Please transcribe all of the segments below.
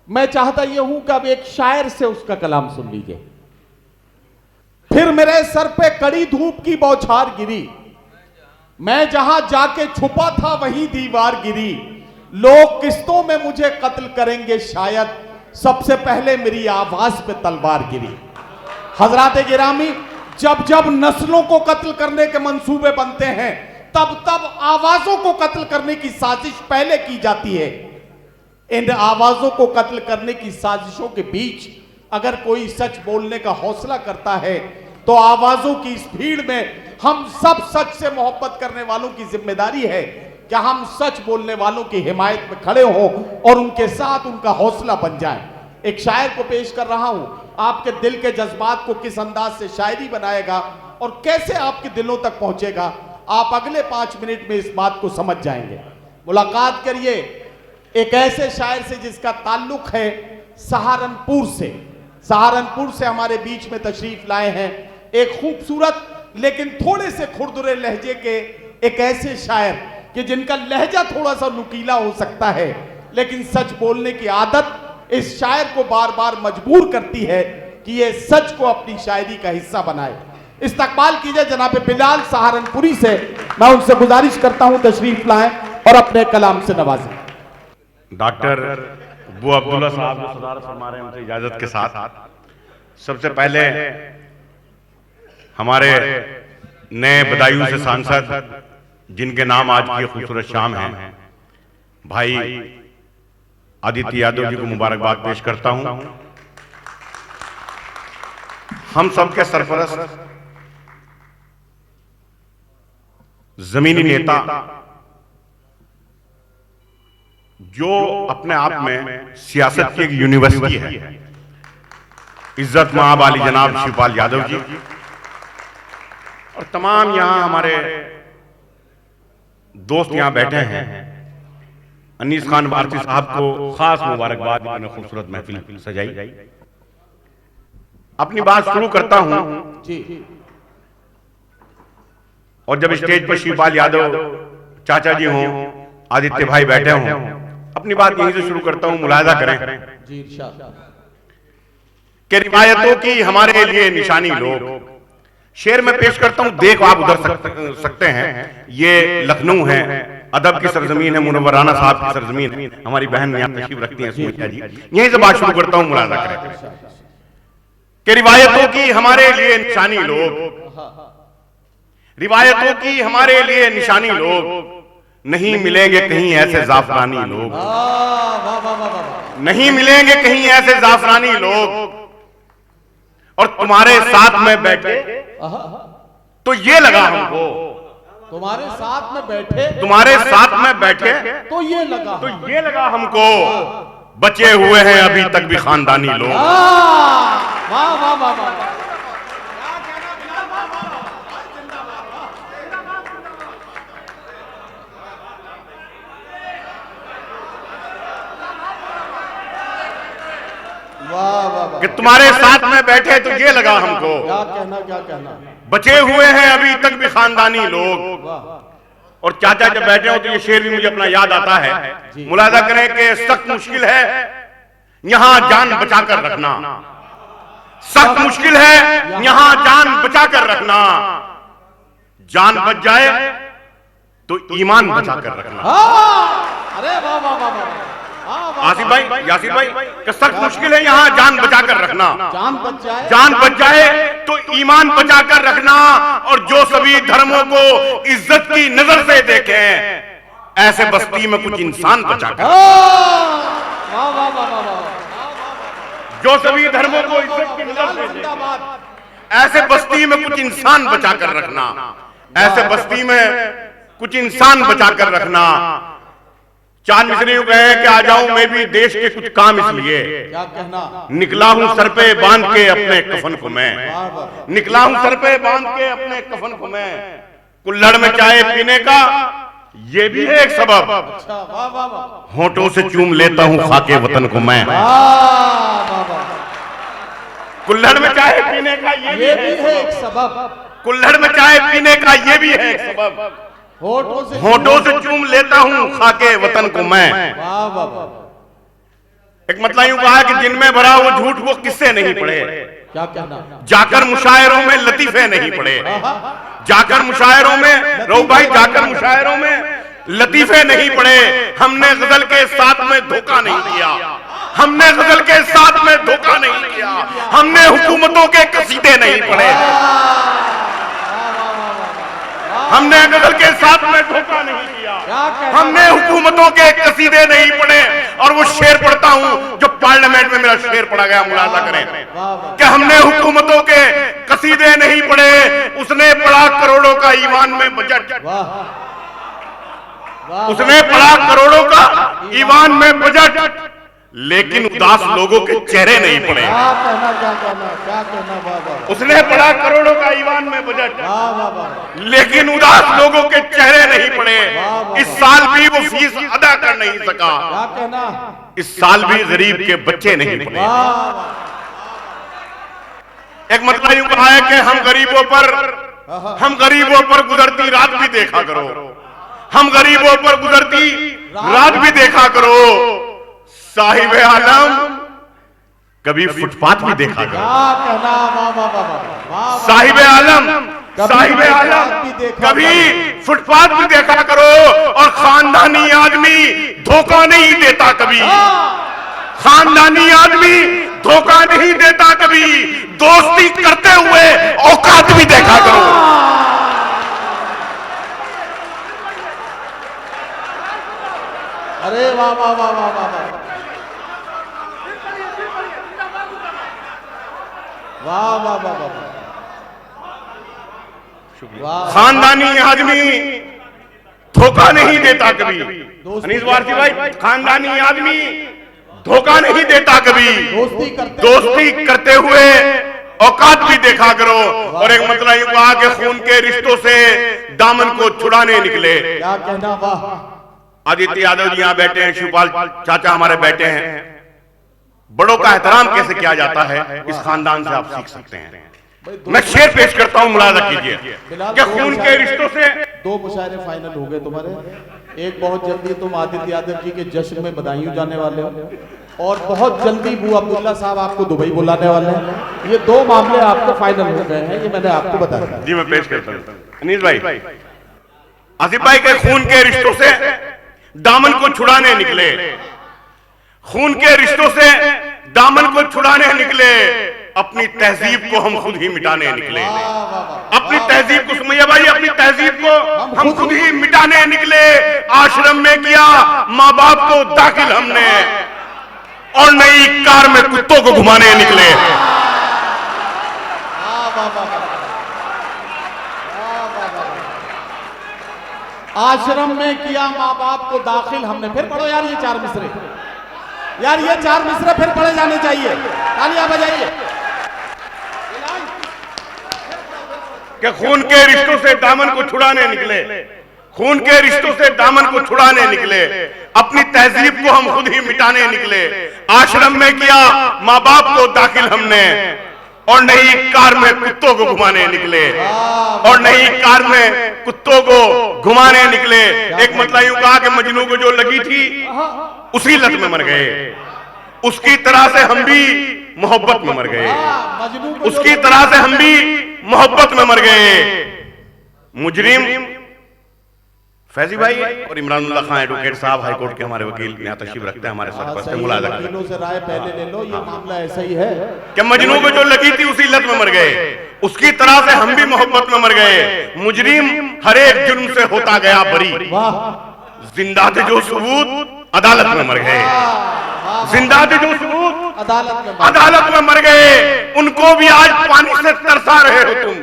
मैं चाहता यह हूं कि अब एक शायर से उसका कलाम सुन लीजिए। फिर मेरे सर पे कड़ी धूप की बौछार गिरी, मैं जहां जाके छुपा था वहीं दीवार गिरी। लोग किस्तों में मुझे कत्ल करेंगे शायद, सबसे पहले मेरी आवाज पे तलवार गिरी। हजरात गिरामी, जब जब नस्लों को कत्ल करने के मंसूबे बनते हैं, तब तब आवाजों को कत्ल करने की साजिश पहले की जाती है। इन आवाजों को कत्ल करने की साजिशों के बीच अगर कोई सच बोलने का हौसला करता है, तो आवाजों की इस भीड़ में हम सब सच से मोहब्बत करने वालों की जिम्मेदारी है कि हम सच बोलने वालों की हिमायत में खड़े हों और उनके साथ उनका हौसला बन जाएं। एक शायर को पेश कर रहा हूं, आपके दिल के जज्बात को किस अंदाज से शायरी बनाएगा और कैसे आपके दिलों तक पहुंचेगा, आप अगले 5 मिनट में इस बात को समझ जाएंगे। मुलाकात करिए एक ऐसे शायर से जिसका ताल्लुक है सहारनपुर से। सहारनपुर से हमारे बीच में तशरीफ लाए हैं एक खूबसूरत लेकिन थोड़े से खुरदुरे लहजे के एक ऐसे शायर कि जिनका लहजा थोड़ा सा नुकीला हो सकता है, लेकिन सच बोलने की आदत इस शायर को बार बार मजबूर करती है कि ये सच को अपनी शायरी का हिस्सा बनाए। इस्तकबाल कीजिए जनाब बिलाल सहारनपुरी से। मैं उनसे गुजारिश करता हूं तशरीफ लाएं और अपने कलाम से नवाजें। डॉक्टर अबू अब्दुल्ला साहब जो सदारत फरमा रहे हैं, उनसे इजाजत के साथ सबसे पहले हमारे नए बदायूं से सांसद जिनके नाम आज की खूबसूरत शाम है, भाई आदित्य यादव जी को मुबारकबाद पेश करता हूं। हम सबके सरपरस्त जमीनी नेता जो अपने आप में सियासत की एक यूनिवर्सिटी है, इज्जत माब आली जनाब शिवपाल यादव जी और तमाम यहां हमारे दोस्त यहां बैठे हैं, अनीस खान भारती साहब को खास मुबारकबाद, इन्होंने खूबसूरत महफिल सजाई। अपनी बात शुरू करता हूं और जब स्टेज पर शिवपाल यादव चाचा जी हों, आदित्य भाई बैठे हों, अपनी बात यहीं से शुरू करता हूं। मुलाहिजा करें कि रिवायतों की हमारे लिए निशानी लोग, शेर में पेश करता हूं, देख आप उधर सकते हैं, ये लखनऊ है, अदब की सरजमीन है, मुनव्वराना साहब की सरजमीन है, हमारी बहन यहां तशरीफ रखती हैं सुमित्रा जी। यहीं से बात शुरू करता हूं, मुलाहिजा करें कि रिवायतों की हमारे लिए निशानी लोग, रिवायतों की हमारे लिए निशानी लोग, नहीं मिलेंगे कहीं ऐसे जाफरानी लोग, नहीं मिलेंगे कहीं ऐसे जाफरानी लोग। और तुम्हारे साथ में बैठे तो ये लगा हमको, तुम्हारे साथ में बैठे, तुम्हारे साथ में बैठे तो ये लगा हमको, बचे हुए हैं अभी तक भी खानदानी लोग। वाह वाह वाह वाह। कि तुम्हारे साथ में बैठे तो ये लगा हमको, क्या कहना, बचे हुए हैं अभी तक भी खानदानी लोग। और चाचा जब बैठे हो तो ये शेर भी मुझे अपना याद आता है। मुलाहिजा करें कि सख्त मुश्किल है यहां जान बचा कर रखना, सख्त मुश्किल है यहां जान बचा कर रखना, जान बच जाए तो ईमान बचा कर रखना। अरे वाह वाह वाह वाह। आसिफ भाई, यासिर भाई, कि सख्त मुश्किल है यहां जान बचा कर रखना, जान बच जाए तो ईमान बचा कर रखना। और जो सभी धर्मों को इज्जत की नजर से देखे, ऐसे बस्ती में कुछ इंसान बचा कर, जो सभी धर्मों को इज्जत की नजर से देखे, ऐसे बस्ती में कुछ इंसान बचा कर रखना, ऐसे बस्ती में कुछ इंसान बचा कर रखना। चांद मिश्र यूं कहे कि आ जाऊं मैं भी देश के कुछ काम, इसलिए निकला हूं सर पे बांध के अपने कफन को मैं, निकला हूं सर पे बांध के अपने कफन को मैं। कुल्हड़ में चाय पीने का ये भी है एक सबब, होंठों से चूम लेता हूं खाके वतन को मैं। कुल्हड़ में चाय पीने का ये भी है एक सबब, कुल्हड़ में चाय पीने का ये भी है एक सबब, होंठों से चूम लेता हूं खाके वतन को मैं। एक मतलब यूं कहा कि जिनमें भरा वो झूठ वो किससे नहीं पड़े, क्या कहना, जाकर मुशायरों में लतीफे नहीं पड़े, जाकर मुशायरों में रो भाई, जाकर मुशायरों में लतीफे नहीं पड़े। हमने गजल के साथ में धोखा नहीं किया, हमने गजल के साथ में धोखा नहीं किया, हमने हुकूमतों के कसीदे नहीं पढ़े, हमने गजल के साथ में धोखा नहीं किया, हमने हुकूमतों के कसीदे नहीं पढ़े। और वो शेर पढ़ता हूं जो पार्लियामेंट में मेरा शेर पढ़ा गया, मुलाजा करें कि हमने हुकूमतों के कसीदे नहीं पढ़े, उसने पढ़ा करोड़ों का ईवान में बजट, उसने पढ़ा करोड़ों का ईवान में बजट, लेकिन उदास लोगों के चेहरे नहीं पड़े। उसने पढ़ा करोड़ों का ईवान में बजट, लेकिन उदास लोगों के चेहरे नहीं पड़े। इस साल भी वो फीस अदा कर नहीं सका, इस साल भी गरीब के बच्चे नहीं पढ़े। एक मतलब यूं कहा है कि हम गरीबों पर गुजरती रात भी देखा करो, हम गरीबों पर गुजरती रात भी देखा करो, साहिबे आलम कभी फुटपाथ भी देखा करो, साहिबे आलम कभी फुटपाथ भी देखा करो। और खानदानी आदमी धोखा नहीं देता कभी, खानदानी आदमी धोखा नहीं देता कभी, दोस्ती करते हुए औकात भी देखा करो। अरे वाह वाह वाह वाह वाह वाह वाह वाह वाह, खानदानी आदमी धोखा नहीं देता कभी, अनीस वारसी भाई, खानदानी आदमी धोखा नहीं देता कभी, दोस्ती करते हुए औकात भी देखा करो। और एक मतलब यूं कहा कि खून के रिश्तों से दामन को छुड़ाने निकले। क्या कहना, वाह। आदित्य यादव जी यहाँ बैठे हैं, शिवपाल चाचा हमारे बैठे हैं। बड़ों का एहतराम कैसे किया जाता है इस खानदान से आप सीख सकते हैं। मैं शेर पेश करता हूं, मुलाजा कीजिए कि खून के रिश्तों से 2 मुशायरे फाइनल हो गए तुम्हारे। एक बहुत जल्दी तुम आदित्य यादव जी के जश्न में बधाई जाने वाले हो, और बहुत जल्दी बू अब्दुल्ला साहब आपको दुबई बुलाने वाले हैं। ये 2 मामले आपके फाइनल हो गए हैं, ये मैंने आपको बताया। जी मैं पेश करता हूं अनीस भाई। आसिफ भाई के खून के रिश्तों से दामन को छुड़ाने निकले, खून के रिश्तों से दामन को छुड़ाने निकले, अपनी तहजीब को हम खुद ही मिटाने निकले। अपनी तहजीब को सुमैया भाई, अपनी तहजीब को हम खुद ही मिटाने निकले। आश्रम में किया माँ बाप को दाखिल हमने, और नई कार में कुत्तों को घुमाने निकले। आश्रम में किया माँ बाप को दाखिल हमने। फिर पढ़ो यार ये 4 मिसरे, यार ये 4 मिसरे फिर पढ़े जाने चाहिए। तालियां बजाइए। कि खून के रिश्तों से दामन को छुड़ाने निकले, खून के रिश्तों से दामन को छुड़ाने निकले, अपनी तहजीब को हम खुद ही मिटाने निकले। आश्रम में किया माँ बाप को दाखिल हमने, और नई कार में कुत्तों को घुमाने निकले, और नई कार में कुत्तों को घुमाने निकले। एक मतलब यूं कहा कि मजनू को जो लगी थी उसी लत में मर गए, उसकी तरह से हम भी मोहब्बत में मर गए, उसकी तरह से हम भी मोहब्बत में मर गए। मुजरिम फैजी भाई और इमरानुल्लाह खान एडवोकेट साहब हाई कोर्ट के हमारे वकील यहाँ तशरीफ रखते हैं हमारे साथ, मुलाजा वकीलों से राय पहले ले लो। ये मामला ऐसा ही है कि मजनू को जो लगी थी उसी लत में मर गए, उसकी तरह से हम भी मोहब्बत में मर गए। मुजरिम हर एक जुर्म से होता गया बरी, जिंदा थे जो सबूत अदालत में मर गए, जिंदा थे जो सबूत अदालत में मर गए। उनको भी आज पानी से तरसा रहे हो तुम,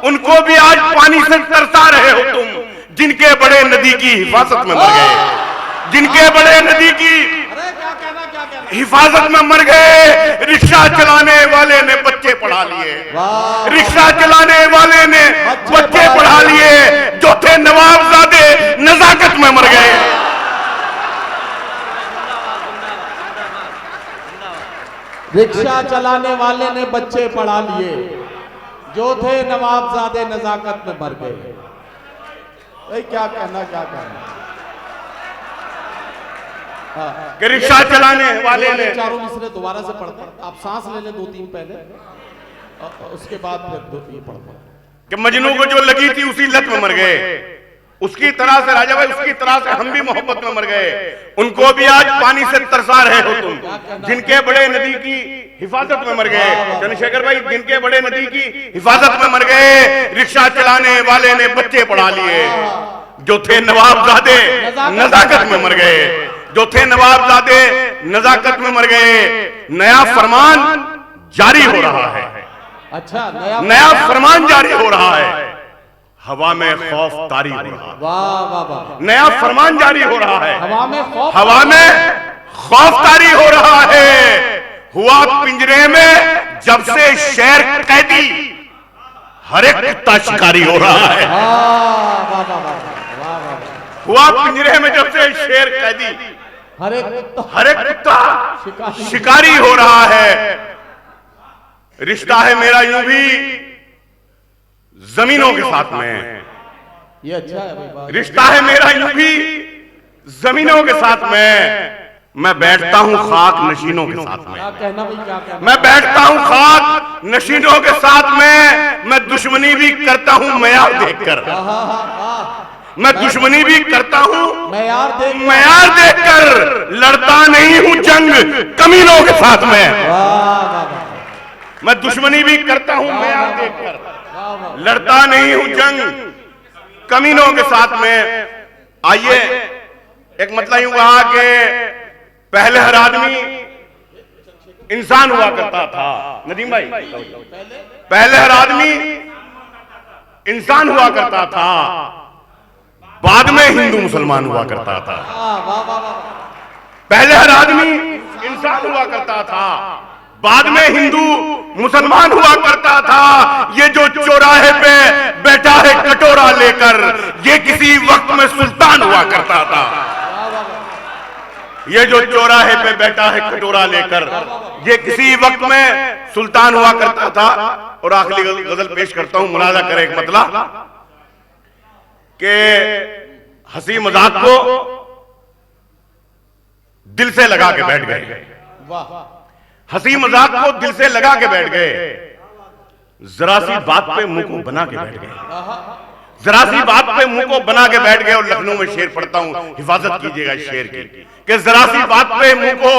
उनको भी आज पानी से तरसा रहे हो तुम, जिनके बड़े नदी की हिफाजत में मर गए, जिनके बड़े नदी की हिफाजत में मर गए। रिक्शा चलाने वाले ने बच्चे पढ़ा लिए, रिक्शा चलाने वाले ने बच्चे पढ़ा लिए, जो थे नवाबजादे नजाकत में मर गए। रिक्शा चलाने वाले ने बच्चे पढ़ा लिए, जो थे नवाबजादे नजाकत में मर गए। क्या कहना, क्या कहना। कि रिक्शा चलाने वाले ने चारों मिसरे दोबारा से पढ़ते हैं, आप सांस ले लें 2-3 पहले, उसके बाद फिर ये पढ़ते हैं कि मजनू को जो लगी थी उसी लत में मर गए, उसकी तरह से राजा भाई, उसकी तरह से हम भी मोहब्बत में मर गए। उनको भी आज पानी से तरसा रहे हो तुम, जिनके बड़े नदी की हिफाजत में मर गए। चंद्रशेखर भाई, जिनके बड़े नदी की हिफाजत में मर गए, रिक्शा चलाने वाले ने बच्चे पढ़ा लिए। जो थे नवाबजादे नजाकत में मर गए, जो थे नवाबजादे नजाकत में मर गए। नया फरमान जारी हो रहा है। अच्छा, नया फरमान जारी हो रहा है। हवा में खौफ तारी हो रहा है। वाह वाह वाह, नया फरमान जारी हो रहा है। हवा में खौफ तारी हो रहा है। हुआ पिंजरे में जब से शेर कैदी, हर एक कुत्ता शिकारी हो रहा है। हुआ पिंजरे में जब से शेर कैदी, हर एक कुत्ता शिकारी हो रहा है। रिश्ता है मेरा यूं भी जमीनों के साथ में, ये अच्छा है भाई। रिश्ता है मेरा यूं भी जमीनों के साथ में। मैं बैठता हूं खाक नशीनों के साथ में, कहना भाई क्या कहना? मैं बैठता हूं खाक नशीनों के साथ में। मैं दुश्मनी भी करता हूं मयार देखकर, मैं दुश्मनी भी करता हूं मयार देखकर। लड़ता नहीं हूं जंग कमीनों के साथ में, मैं दुश्मनी भी करता हूं मयार देखकर। लड़ता नहीं हूं जंग कमीनों के साथ में। आइए, एक मतलब यूं कहा कि पहले हर आदमी इंसान हुआ करता था। नदीम भाई, पहले हर आदमी इंसान हुआ करता था, बाद में हिंदू मुसलमान हुआ करता था। पहले हर आदमी इंसान हुआ करता था, बाद में हिंदू मुसलमान हुआ करता था। ये जो चौराहे पे बैठा है कटोरा लेकर, ये किसी वक्त में सुल्तान हुआ करता था। ये जो चौराहे पे बैठा है कटोरा लेकर, ये किसी वक्त में सुल्तान हुआ करता था। और आखिरी गजल पेश करता हूं, मुलाजा करें एक मतलब कि हंसी मजाक को दिल से लगा के बैठ गए, हंसी मजाक को दिल से लगा के बैठ गए। जरा सी बात पे मुंह को बना के बैठ गए, जरा सी बात पे मुंह को बना के बैठ गए। और लखनऊ में शेर पढ़ता हूं, हिफाजत कीजिएगा शेर की, कि जरा सी बात पे मुंह को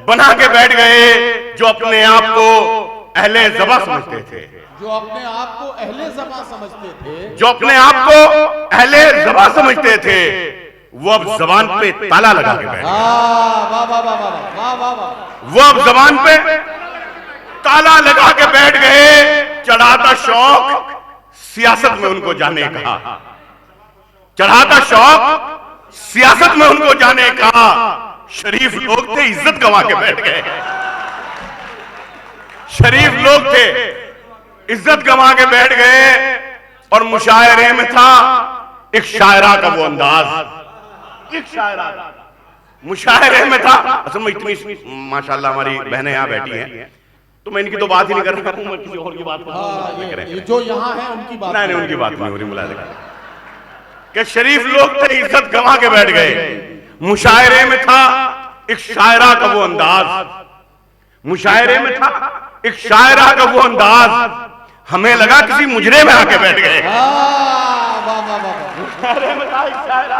बना के बैठ गए। जो अपने आप को अहले ज़बा समझते थे, जो अपने आप को अहले ज़बा समझते थे, जो अपने आप को अहले ज़बा समझते थे, वो अब जबान पे ताला लगा के बैठ गए। वो अब जबान पे ताला लगा के बैठ गए। चढ़ाता शौक सियासत में उनको जाने का, चढ़ाता शौक सियासत में उनको जाने का। शरीफ लोग थे, इज्जत गंवा के बैठ गए। शरीफ लोग थे, इज्जत गंवा के बैठ गए। और मुशायरे में था एक शायरा का वो अंदाज, एक शायरा मुशायरे में था। असल में इतनी माशाल्लाह हमारी बहनें यहाँ बैठी हैं, तो मैं इनकी तो बात ही नहीं कर रहा हूं, मैं किसी और की बात कर रहा हूं। जो यहाँ है उनकी बात नहीं, उनकी बात नहीं हो रही। मुलाज़ा कि शरीफ लोग थे, इज्जत गंवा के बैठ गए। मुशायरे में था एक शायरा का वो अंदाज, मुशायरे में था एक शायरा का वो अंदाज। हमें लगा किसी मुजरे में आके बैठ गए। मुशायरे में था एक शायरा,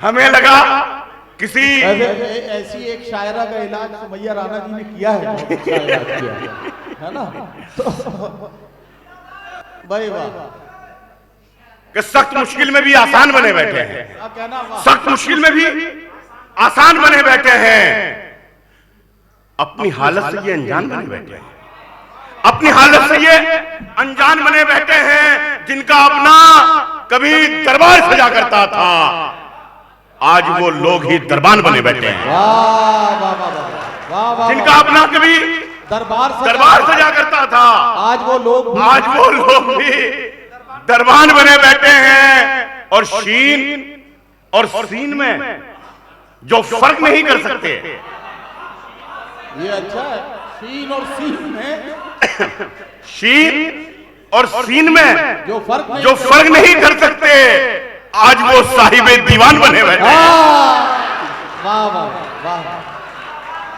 हमें लगा किसी ऐसी एक शायरा का इलाज सुमैया राणा जी ने किया है ना। तो भाई वाह, कि सख्त मुश्किल में भी आसान बने बैठे हैं, सख्त मुश्किल में भी आसान बने बैठे हैं। अपनी हालत से ये अनजान बने बैठे हैं, अपनी हालत से ये अनजान बने बैठे हैं। जिनका अपना कभी दरबार सजा करता था, आज वो लोग ही दरबान बने बैठे हैं। जिनका अपना कभी दरबार सजा करता था, आज वो लोग भी दरबान बने बैठे हैं। और शीन और सीन में जो फर्क नहीं कर सकते, ये अच्छा है। शीन और सीन में, शीन और सीन में जो फर्क नहीं कर सकते, आज वो साहिबे दीवान बने बैठे हैं। वाह वाह वाह।